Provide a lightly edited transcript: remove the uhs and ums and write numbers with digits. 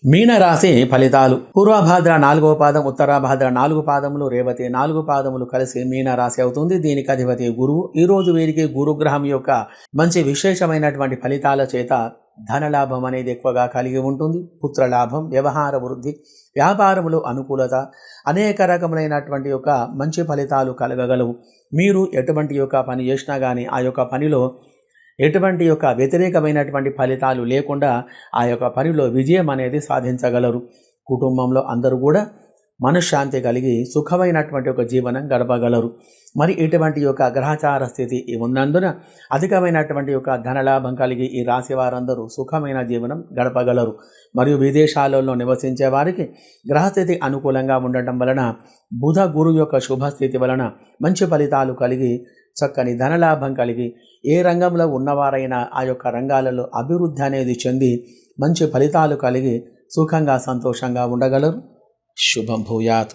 మీనరాశి ఫలితాలు. పూర్వభాద్ర 4వ పాదం, ఉత్తరాభాద్ర 4 పాదములు, రేవతి 4 పాదములు కలిసి మీనరాశి అవుతుంది. దీనికి అధిపతి గురువు. ఈరోజు వీరికి గురుగ్రహం యొక్క మంచి విశేషమైనటువంటి ఫలితాల చేత ధనలాభం అనేది ఎక్కువగా కలిగి ఉంటుంది. పుత్రలాభం, వ్యవహార వృద్ధి, వ్యాపారములు అనుకూలత, అనేక రకములైనటువంటి యొక్క మంచి ఫలితాలు కలగగలవు. మీరు ఎటువంటి యొక్క పని చేసినా కానీ ఆ యొక్క పనిలో ఎటువంటి యొక్క వ్యతిరేకమైనటువంటి ఫలితాలు లేకుండా ఆ యొక్క పనిలో విజయం అనేది సాధించగలరు. కుటుంబంలో అందరూ కూడా మనశ్శాంతి కలిగి సుఖమైనటువంటి ఒక జీవనం గడపగలరు. మరి ఇటువంటి యొక్క గ్రహచార స్థితి ఉన్నందున అధికమైనటువంటి యొక్క ధనలాభం కలిగి ఈ రాశి వారందరూ సుఖమైన జీవనం గడపగలరు. మరియు విదేశాలలో నివసించే వారికి గ్రహస్థితి అనుకూలంగా ఉండటం వలన బుధ గురు యొక్క శుభస్థితి వలన మంచి ఫలితాలు కలిగి చక్కని ధనలాభం కలిగి ఏ రంగంలో ఉన్నవారైనా ఆ యొక్క రంగాలలో అభివృద్ధి అనేది చెంది మంచి ఫలితాలు కలిగి సుఖంగా సంతోషంగా ఉండగలరు. శుభం భూయాత్.